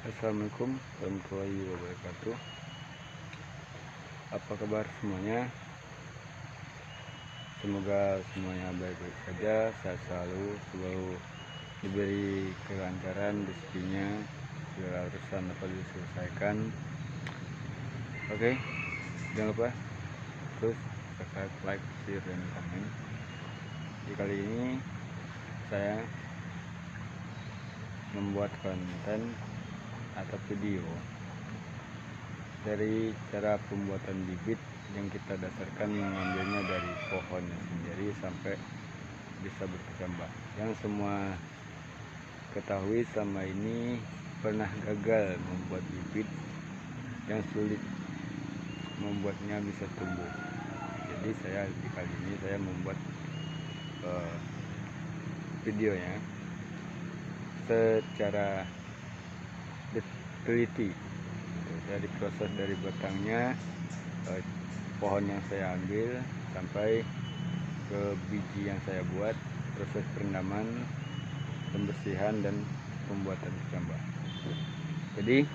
Assalamualaikum warahmatullahi wabarakatuh. Apa kabar semuanya? Semoga semuanya baik-baik saja, sehat selalu diberi kelancaran rezekinya, segala urusan dapat diselesaikan. Oke, jangan lupa terus subscribe, like, share, dan komen. Di kali ini saya membuat konten atau video dari cara pembuatan bibit yang kita dasarkan mengambilnya dari pohonnya sendiri sampai bisa berkecambah. Yang semua ketahui selama ini pernah gagal membuat bibit yang sulit membuatnya bisa tumbuh. Jadi di kali ini saya membuat videonya secara teliti dari proses dari batangnya, pohon yang saya ambil sampai ke biji yang saya buat, proses perendaman, pembersihan, dan pembuatan kecambah. Jadi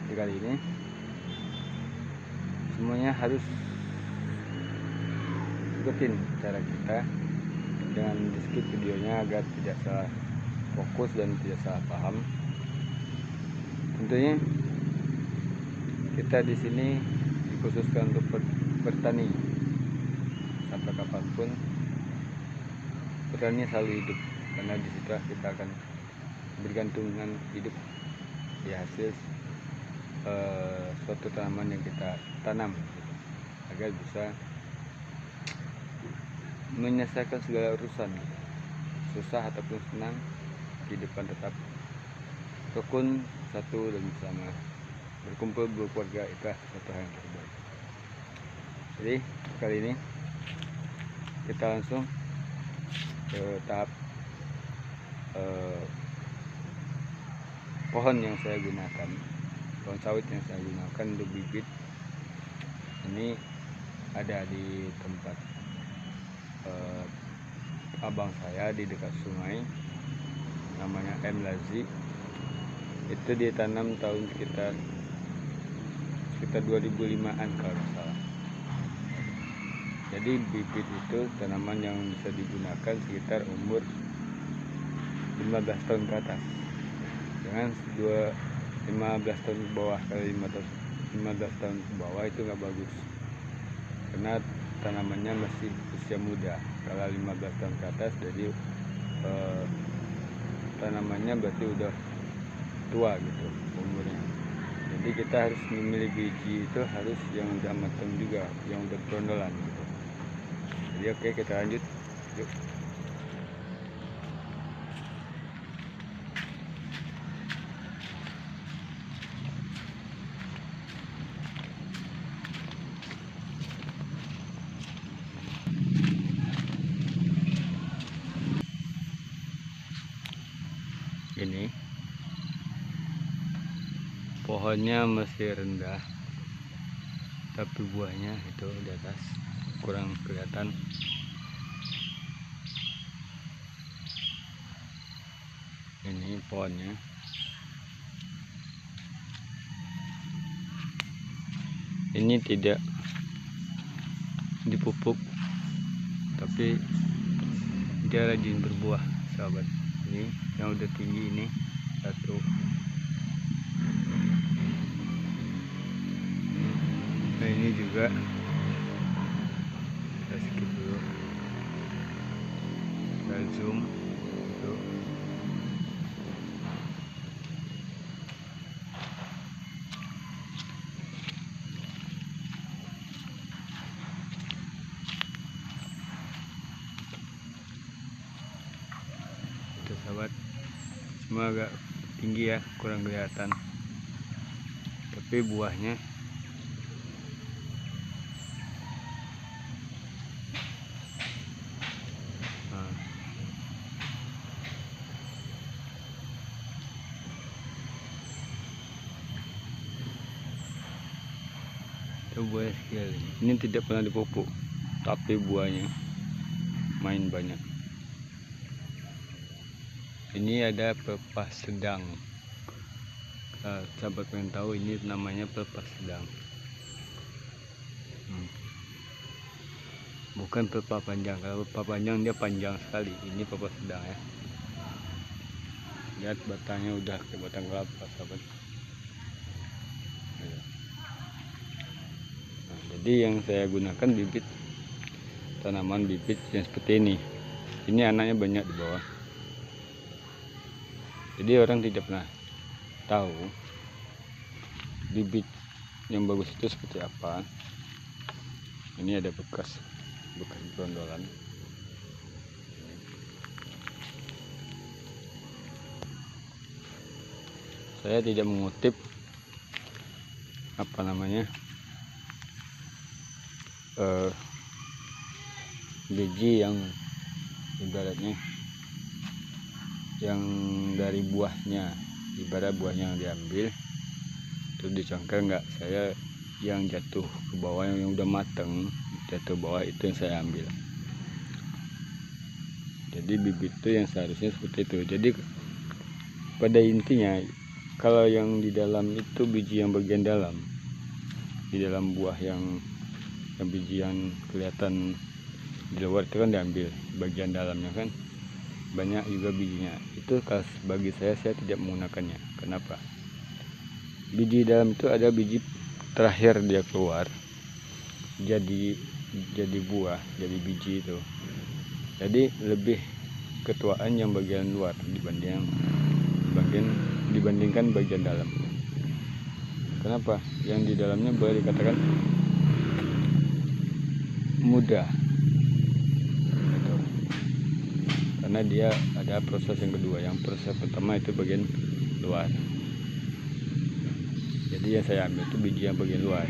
di kali ini semuanya harus ikutin cara kita, jangan di skip videonya agar tidak salah fokus dan tidak salah paham. Tentunya kita di sini dikhususkan untuk bertani. Sampai kapanpun petani selalu hidup, karena di situ kita akan bergantung dengan hidup di hasil suatu tanaman yang kita tanam, agar bisa menyelesaikan segala urusan, susah ataupun senang, kehidupan tetap rukun, satu dan bersama, berkumpul berkeluarga, itu satu hal yang terbaik. Jadi kali ini kita langsung ke tahap pohon yang saya gunakan, pohon sawit yang saya gunakan untuk bibit. Ini ada di tempat abang saya di dekat sungai, namanya M. Lazi. Itu ditanam tahun sekitar 2005-an kalau salah. Jadi bibit itu tanaman yang bisa digunakan sekitar umur 15 tahun ke atas. Jangan 15 tahun ke bawah. Kalau 15 tahun ke bawah itu nggak bagus, karena tanamannya masih usia muda. Kalau 15 tahun ke atas, jadi tanamannya berarti udah tua gitu umurnya. Jadi kita harus memilih biji itu harus yang udah matang juga, yang udah berondolan gitu. Jadi oke, kita lanjut yuk. Ini pohonnya masih rendah, tapi buahnya itu di atas kurang kelihatan. Ini pohonnya. Ini tidak dipupuk, tapi dia rajin berbuah, sahabat. Ini yang udah tinggi, ini satu. Nah ini juga kita skip dulu, kita zoom itu. Itu sahabat, semua agak tinggi ya, kurang kelihatan, tapi buahnya buah sekali. Ini tidak pernah dipupuk, tapi buahnya main banyak. Ini ada pelepah sedang. Sahabat pengen tahu, ini namanya pelepah sedang. Bukan pelepah panjang. Kalau pelepah panjang dia panjang sekali. Ini pelepah sedang ya. Lihat batangnya udah kayak batang kelapa, sahabat. Nah, jadi yang saya gunakan bibit tanaman bibit yang seperti ini. Ini anaknya banyak di bawah. Jadi orang tidak pernah tahu bibit yang bagus itu seperti apa. Ini ada bekas berondolan. Saya tidak mengutip apa namanya biji yang ibaratnya yang dari buahnya, ibarat buahnya yang diambil terus dicongkel, enggak. Saya yang jatuh ke bawah, yang udah mateng jatuh bawah, itu yang saya ambil. Jadi bibit itu yang seharusnya seperti itu. Jadi pada intinya kalau yang di dalam itu biji yang bagian dalam, di dalam buah yang biji yang kelihatan di luar itu kan diambil, bagian dalamnya kan banyak juga bijinya. Itu bagi saya tidak menggunakannya. Kenapa? Biji dalam itu ada biji terakhir dia keluar jadi buah, jadi biji itu. Jadi lebih ketuaan yang bagian luar dibandingkan bagian dalam. Kenapa? Yang di dalamnya boleh dikatakan mudah, gitu. Karena dia ada proses yang kedua. Yang proses pertama itu bagian luar. Jadi yang saya ambil itu biji yang bagian luar.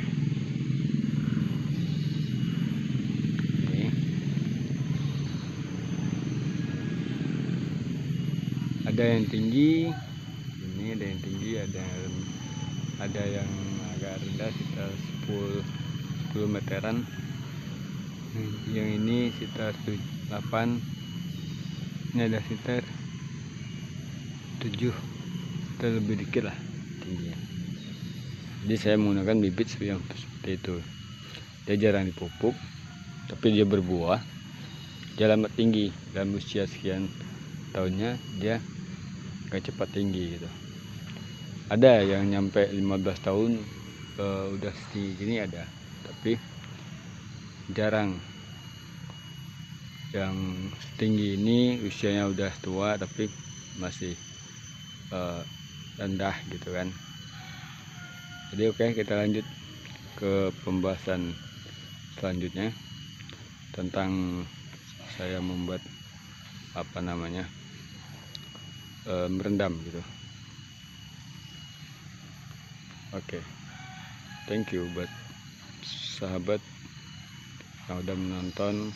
Ini ada yang tinggi, ini ada yang tinggi, ada yang agak rendah, sekitar 10 meteran. Yang ini sekitar 8, ini ada sekitar 7 atau lebih dikit lah tingginya. Jadi saya menggunakan bibit yang seperti itu. Dia jarang dipupuk, tapi dia berbuah, dia lambat tinggi. Dalam usia sekian tahunnya dia gak cepat tinggi gitu. Ada yang nyampe 15 tahun udah setinggi gini ada, tapi jarang. Yang setinggi ini usianya udah tua tapi masih rendah gitu kan. Jadi oke, kita lanjut ke pembahasan selanjutnya tentang saya membuat apa namanya merendam gitu. Oke, thank you buat sahabat yang udah menonton.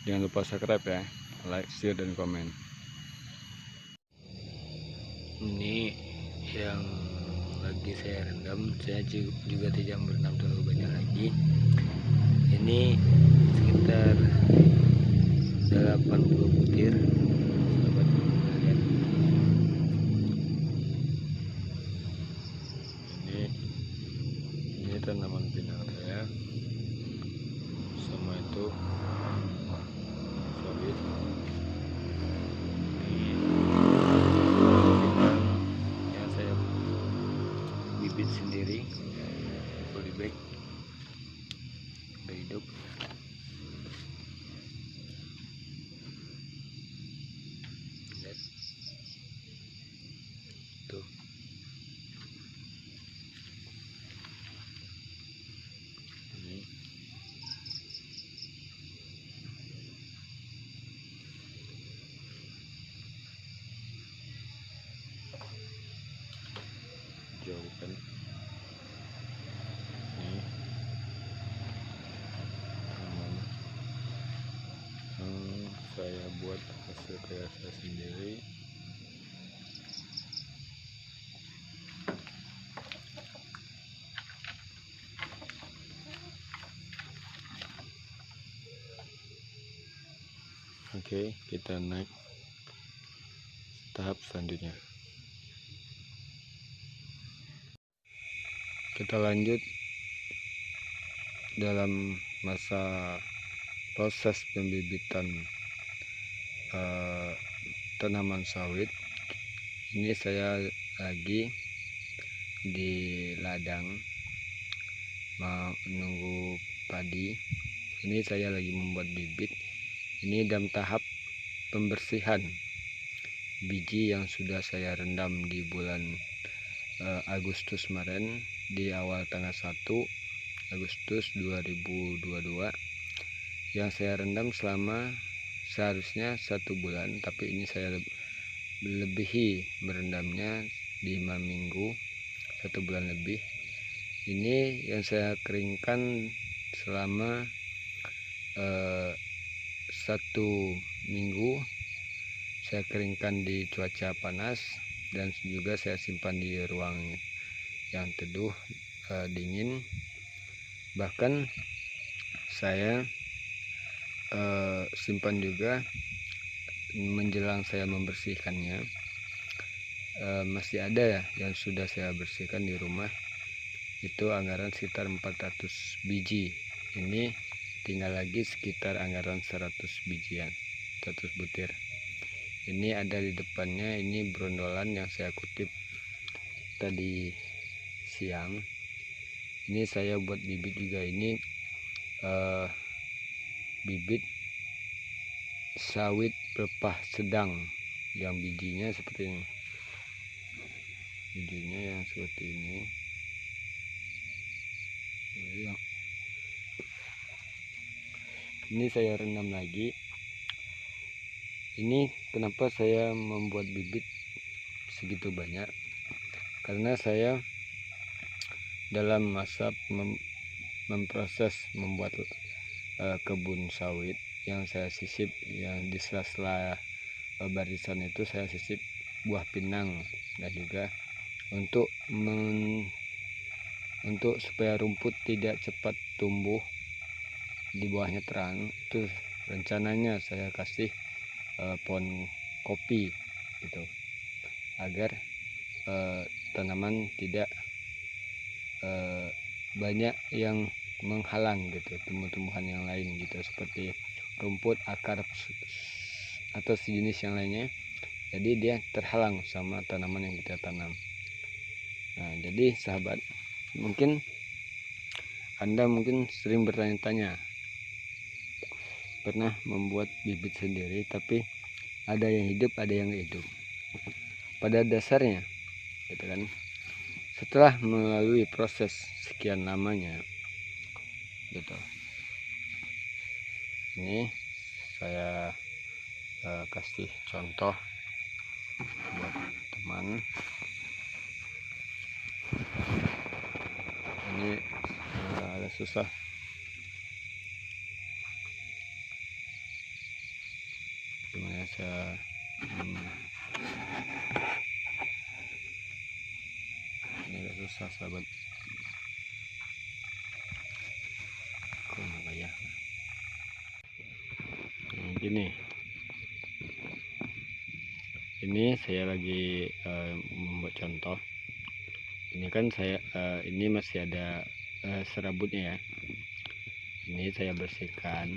Jangan lupa subscribe ya, like, share, dan komen. Ini yang lagi saya rendam. Saya juga tidak berendam terlalu banyak lagi. Ini sekitar 80 butir, sahabat. Lihat. Ini tanaman pinang saya. Sama itu sawit. Ini yang saya bibit sendiri, polybag, udah hidup. Lihat tuh, ini jauh kan. Ini tanaman yang saya buat hasil karya saya sendiri. Oke, kita naik tahap selanjutnya. Kita lanjut dalam masa proses pembibitan tanaman sawit. Ini saya lagi di ladang menunggu padi. Ini saya lagi membuat bibit. Ini dalam tahap pembersihan biji yang sudah saya rendam di bulan Agustus kemarin, di awal tanggal 1 Agustus 2022, yang saya rendam selama seharusnya 1 bulan, tapi ini saya lebihi merendamnya 5 minggu, 1 bulan lebih. Ini yang saya keringkan selama 1 minggu. Saya keringkan di cuaca panas, dan juga saya simpan di ruang yang teduh, dingin. Bahkan saya simpan juga menjelang saya membersihkannya. Masih ada ya yang sudah saya bersihkan di rumah, itu anggaran sekitar 400 biji. Ini tinggal lagi sekitar anggaran 100 bijian, 100 butir. Ini ada di depannya, ini brondolan yang saya kutip tadi siang. Ini saya buat bibit juga. Ini bibit sawit pelepah sedang yang bijinya seperti ini. Bijinya yang seperti ini. Ini saya rendam lagi. Ini kenapa saya membuat bibit segitu banyak, karena saya dalam masa memproses membuat kebun sawit yang saya sisip, yang di sela-sela barisan itu saya sisip buah pinang, dan juga untuk supaya rumput tidak cepat tumbuh di bawahnya terang, itu rencananya saya kasih pohon kopi gitu, agar tanaman tidak banyak yang menghalang gitu, tumbuh-tumbuhan yang lain gitu, seperti rumput, akar atau sejenis yang lainnya. Jadi dia terhalang sama tanaman yang kita tanam. Nah, jadi sahabat, mungkin Anda sering bertanya-tanya, pernah membuat bibit sendiri, tapi ada yang hidup, ada yang nggak hidup. Pada dasarnya gitu kan, setelah melalui proses sekian lamanya gitu, ini saya kasih contoh buat teman. Ini agak susah. Gimana saya ini agak susah sahabat. Kok nggak ya? Gini. Ini saya lagi membuat contoh. Ini kan saya ini masih ada serabutnya ya. Ini saya bersihkan.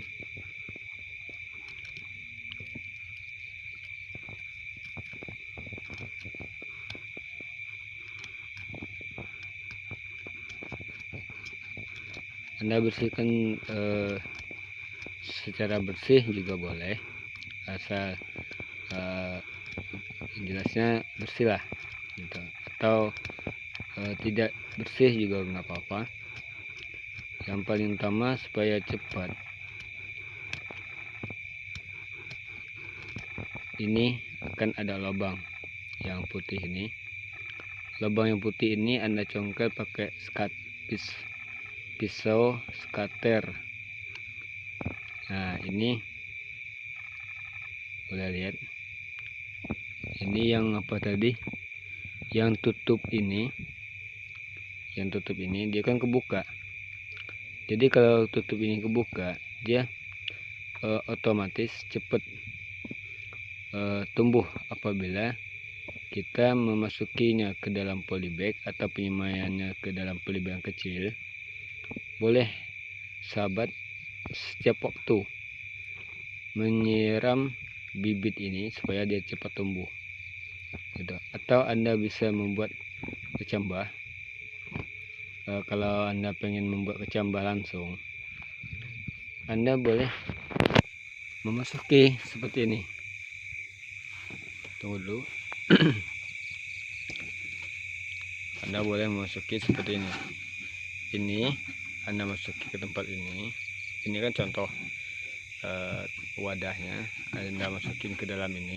Anda bersihkan secara bersih juga boleh, asal jelasnya bersih lah gitu. Atau tidak bersih juga nggak apa-apa. Yang paling utama supaya cepat. Ini akan ada lubang yang putih ini. Lubang yang putih ini Anda congkel pakai pisau skater. Nah, ini boleh lihat. Ini yang apa tadi? Yang tutup ini dia kan kebuka. Jadi kalau tutup ini kebuka, dia otomatis cepat tumbuh apabila kita memasukinya ke dalam polybag atau penyemaiannya ke dalam polybag yang kecil, boleh sahabat setiap waktu menyiram bibit ini supaya dia cepat tumbuh gitu. Atau Anda bisa membuat kecambah. Kalau Anda pengen membuat kecambah langsung, Anda boleh memasuki seperti ini. Tunggu dulu. Anda boleh memasuki seperti ini. Ini Anda masuki ke tempat ini. Ini kan contoh wadahnya. Anda masukin ke dalam ini.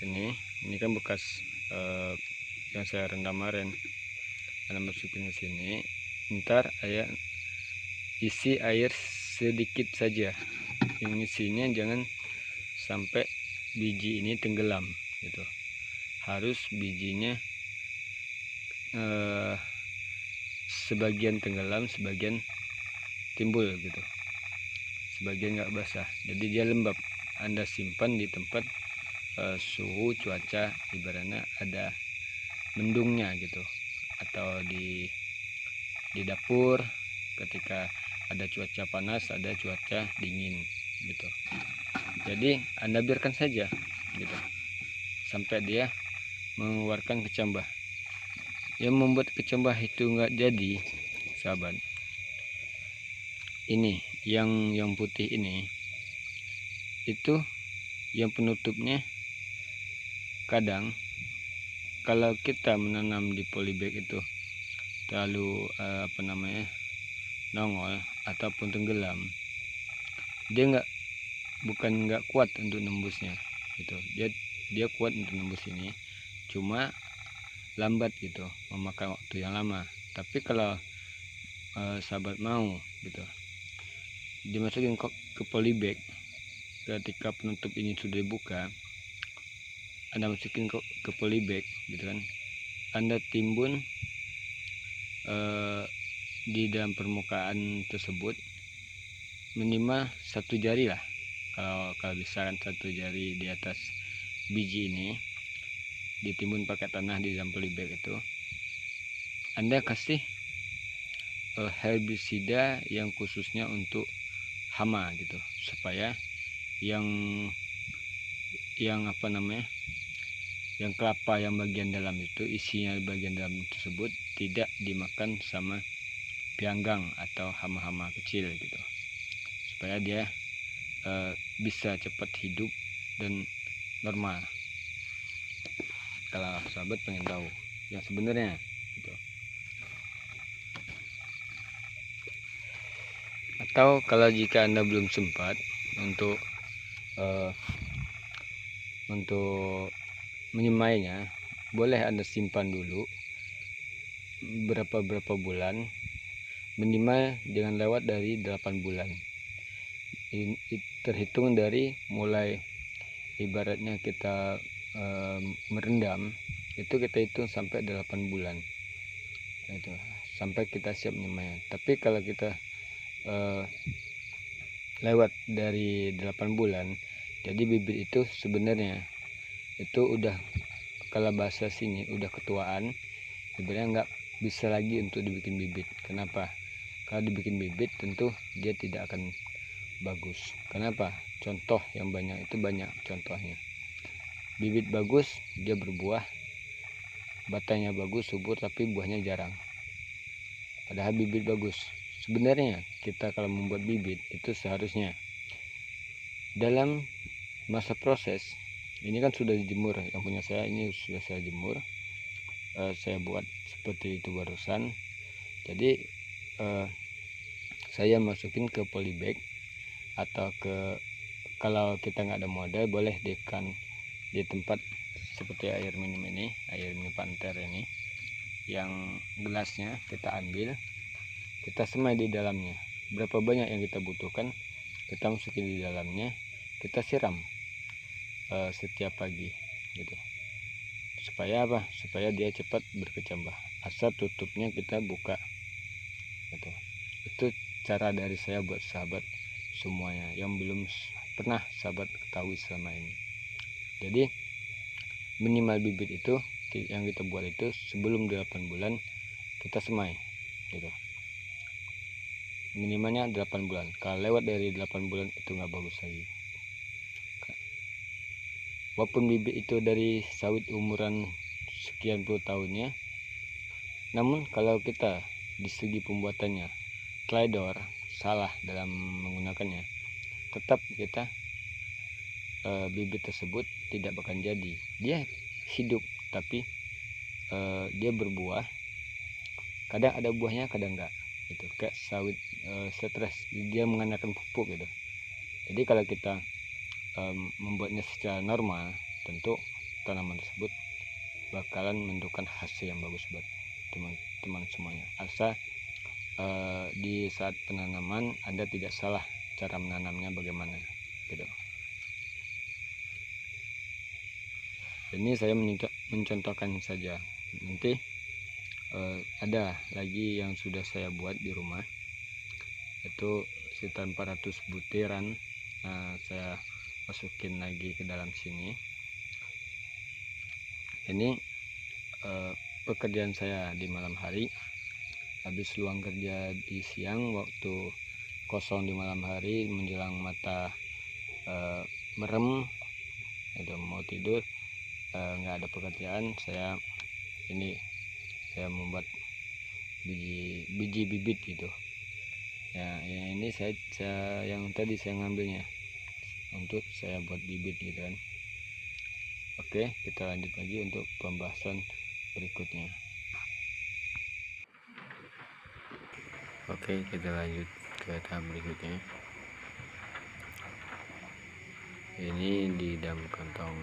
Ini kan bekas yang saya rendam kemarin. Anda masukin ke sini. Ntar isi air sedikit saja. Yang isinya jangan sampai biji ini tenggelam gitu. Harus bijinya sebagian tenggelam, sebagian timbul gitu, sebagian nggak basah, jadi dia lembab. Anda simpan di tempat suhu cuaca ibaratnya ada mendungnya gitu, atau di dapur ketika ada cuaca panas, ada cuaca dingin gitu. Jadi Anda biarkan saja gitu sampai dia mengeluarkan kecambah. Yang membuat kecambah itu nggak jadi, sahabat, ini yang putih ini, itu yang penutupnya. Kadang kalau kita menanam di polybag itu terlalu nongol ataupun tenggelam, dia bukan nggak kuat untuk nembusnya gitu. Dia kuat untuk nembus ini, cuma lambat gitu, memakan waktu yang lama. Tapi kalau sahabat mau gitu dimasukin ke polybag, ketika penutup ini sudah dibuka, Anda masukin ke polybag gitu kan, Anda timbun di dalam permukaan tersebut minimal 1 jari lah. Kalau bisa kan 1 jari di atas biji ini ditimbun pakai tanah di dalam polybag itu. Anda kasih herbisida yang khususnya untuk hama gitu, supaya yang yang kelapa yang bagian dalam itu, isinya bagian dalam tersebut tidak dimakan sama pianggang atau hama-hama kecil gitu, supaya dia bisa cepat hidup dan normal. Kalau sahabat pengen tahu yang sebenarnya gitu. Atau kalau jika Anda belum sempat untuk menyemainya, boleh Anda simpan dulu berapa bulan, minimal jangan lewat dari 8 bulan. Ini terhitung dari mulai ibaratnya kita merendam, itu kita hitung sampai 8 bulan itu, sampai kita siap menyemai. Tapi kalau kita lewat dari 8 bulan, jadi bibit itu sebenarnya itu udah, kalau bahasa sini udah ketuaan, sebenarnya nggak bisa lagi untuk dibikin bibit. Kenapa? Kalau dibikin bibit tentu dia tidak akan bagus. Kenapa? Contoh yang banyak itu, banyak contohnya. Bibit bagus dia berbuah, batangnya bagus, subur, tapi buahnya jarang. Padahal bibit bagus. Sebenarnya kita kalau membuat bibit itu seharusnya dalam masa proses, ini kan sudah dijemur, yang punya saya ini sudah saya jemur, saya buat seperti itu barusan. Jadi saya masukin ke polybag, atau kalau kita nggak ada modal, boleh di tempat seperti air minum ini, air minum Panter ini, yang gelasnya kita ambil, kita semai di dalamnya. Berapa banyak yang kita butuhkan, kita masukin di dalamnya, kita siram setiap pagi gitu. Supaya apa? Supaya dia cepat berkecambah. Asal tutupnya kita buka gitu. Itu cara dari saya buat sahabat semuanya yang belum pernah sahabat ketahui selama ini. Jadi minimal bibit itu yang kita buat itu sebelum 8 bulan kita semai gitu. Minimalnya 8 bulan. Kalau lewat dari 8 bulan itu nggak bagus lagi. Walaupun bibit itu dari sawit umuran sekian puluh tahunnya, namun kalau kita di segi pembuatannya teledor, salah dalam menggunakannya, tetap kita bibit tersebut tidak bakal jadi. Dia hidup tapi dia berbuah, kadang ada buahnya kadang enggak gitu. Kayak sawit stres, dia mengandalkan pupuk gitu. Jadi kalau kita membuatnya secara normal, tentu tanaman tersebut bakalan menentukan hasil yang bagus buat teman-teman semuanya. Asal di saat penanaman Anda tidak salah cara menanamnya bagaimana gitu. Ini saya mencontohkan saja. Nanti ada lagi yang sudah saya buat di rumah, itu sekitar 400 butiran. Saya masukin lagi ke dalam sini. Ini pekerjaan saya di malam hari, habis luang kerja di siang, waktu kosong di malam hari menjelang mata merem itu mau tidur, nggak ada pekerjaan, saya membuat biji bibit gitu ya. Ini saya yang tadi saya ngambilnya untuk saya buat bibit gitu kan. Oke, kita lanjut lagi untuk pembahasan berikutnya. Oke, kita lanjut ke tahap berikutnya. Ini di dalam kantong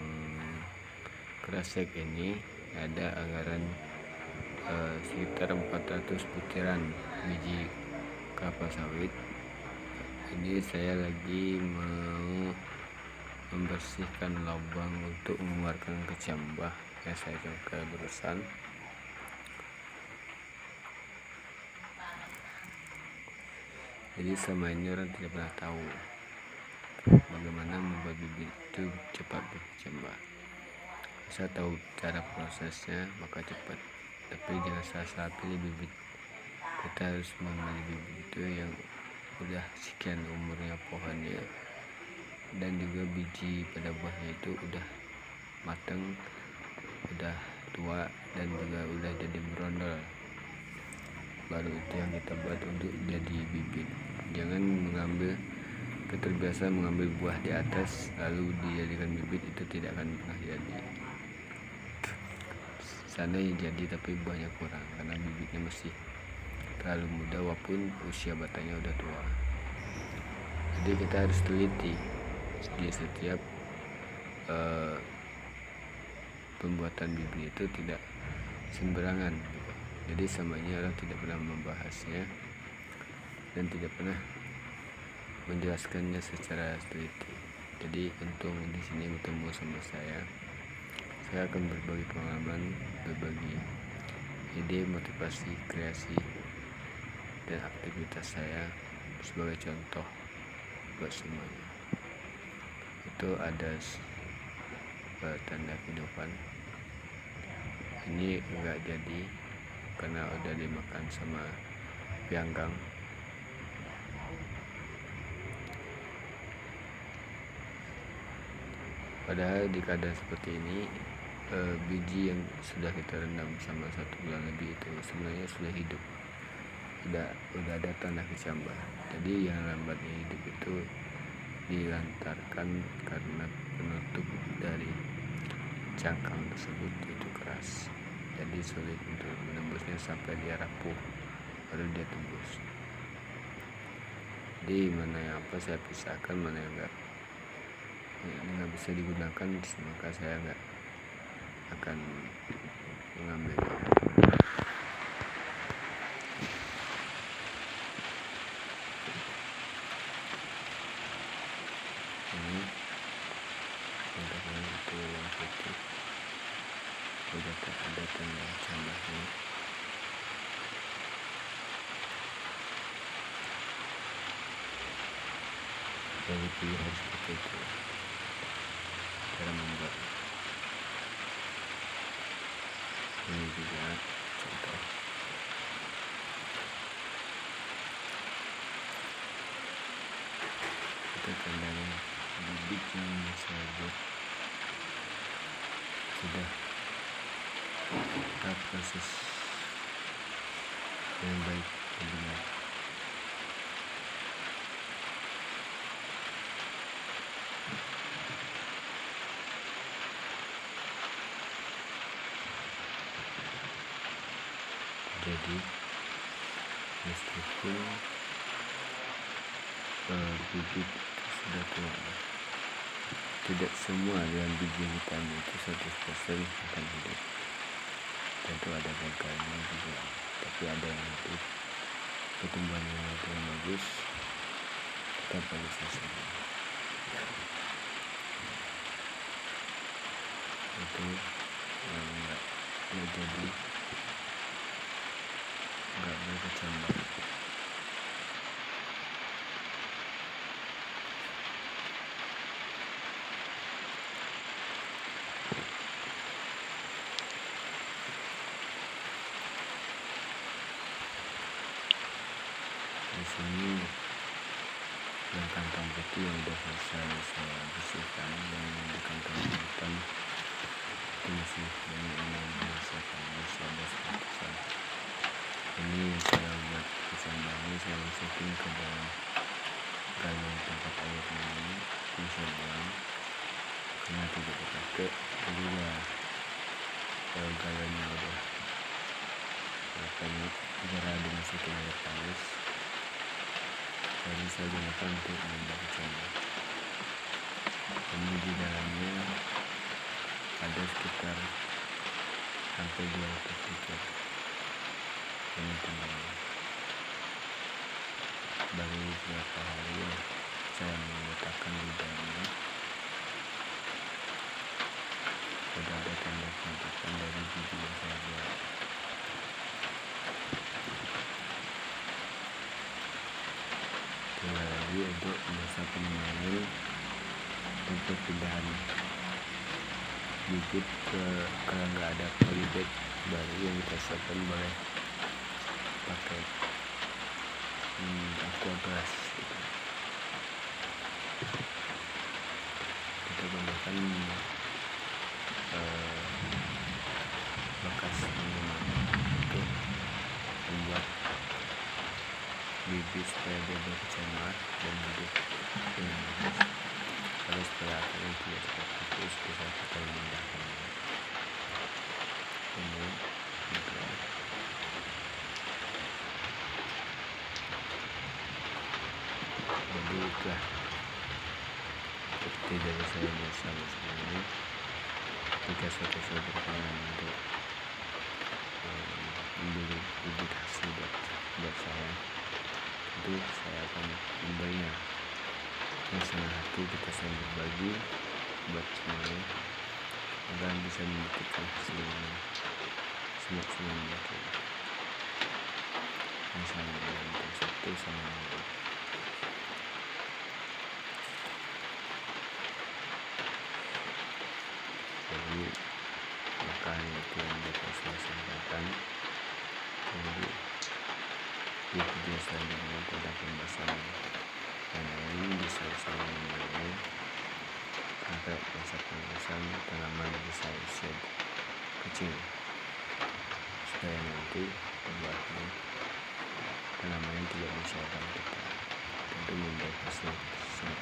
kresek ini ada anggaran sekitar 400 butiran biji kelapa sawit. Ini saya lagi mau membersihkan lubang untuk mengeluarkan kecambah yang saya coba barusan. Jadi selama ini orang tidak pernah tahu bagaimana membuat bibit itu cepat berkecambah. Saya tahu cara prosesnya maka cepat, tapi jangan salah pilih bibit. Kita harus memilih bibit itu yang udah sekian umurnya pohonnya, dan juga biji pada buahnya itu udah matang, udah tua, dan juga udah jadi berondol. Baru itu yang kita buat untuk jadi bibit. Jangan terbiasa mengambil buah di atas lalu dijadikan bibit, itu tidak akan pernah jadi. Sana yang jadi tapi buahnya kurang karena bibitnya masih terlalu muda walaupun usia batangnya udah tua. Jadi kita harus teliti di setiap pembuatan bibit itu tidak sembarangan gitu. Jadi semuanya orang tidak pernah membahasnya dan tidak pernah menjelaskannya secara teliti. Jadi untung di sini bertemu sama saya akan berbagi pengalaman, berbagi ide, motivasi, kreasi, dan aktivitas saya sebagai contoh buat semuanya. Itu ada tanda kehidupan. Ini enggak jadi karena udah dimakan sama pianggang. Padahal di keadaan seperti ini, biji yang sudah kita rendam sama 1 bulan lebih itu sebenarnya sudah hidup, udah ada tanda kecambah. Jadi yang lambatnya hidup itu dilantarkan karena penutup dari cangkang tersebut itu keras, jadi sulit untuk menembusnya sampai dia rapuh baru dia tembus. Jadi mana yang apa saya pisahkan, mana yang nggak bisa digunakan, maka saya nggak akan mengambilnya. Ini contohnya itu yang putih udah tak ada tanda cambahnya. Jadi pilihan seperti itu cara membuat. Ini juga contoh. Kita kandang bibit yang saya buat sudah tahap proses yang baik dan benar. Jadi meskipun bibit sudah tua, tidak semua yang biji hitam itu 100% akan hidup. Tentu ada gagalnya juga, tapi ada yang hidup, pertumbuhannya yang bagus, tetap bagus hasilnya. Itu enggak jadi enggak berkecambah. Di sini yang kantong putih yang udah selesai saya bersihkan, dan di kantong hitam itu masih banyak yang saya ada seratusan. Ini saya buat kecambah ini, saya masukin ke dalam galon tempat air ini, bisa buang karena tidak dipakai. Jadi ya galonnya udah penuh, segera dimasukin air panas. Jadi saya gunakan untuk membuat kecambah. Ini di dalamnya ada sekitar hampir 200 liter. Ini teman-teman, baru beberapa hari saya meletakkan di dalamnya. Sudah ada tanda-tanda dari biji yang saya buat. Tinggal lagi untuk masa pengembangan dan perpindahan bibit ke, kalau nggak ada polybag baru yang kita siapkan, boleh pakai aquaglass gitu. Kita gunakan bekas minuman untuk membuat bibit supaya dia berkecambah dan hidup dengan bagus. Kalau setelah yang tidak seperti itu, bisa kita memindahkan ini juga. Jadi itulah seperti dari saya bersama ini. Jika suatu saat berkenan untuk membeli bibit hasil buat saya, tentu saya akan memberinya dengan senang hati. Kita saling berbagi buat semuanya agar bisa membuktikan hasilnya semaksimal mungkin. Assalamualaikum warahmatullahi wabarakatuh. Jadi makanan itu yang dapat saya sampaikan. Jadi di video selanjutnya tentang pembahasan yang lain bisa saya mengenai sampai masa pembahasan tanaman bisa shade kecil, supaya nanti pembuatnya tanaman tidak bisa kita tentu membuat hasil sangat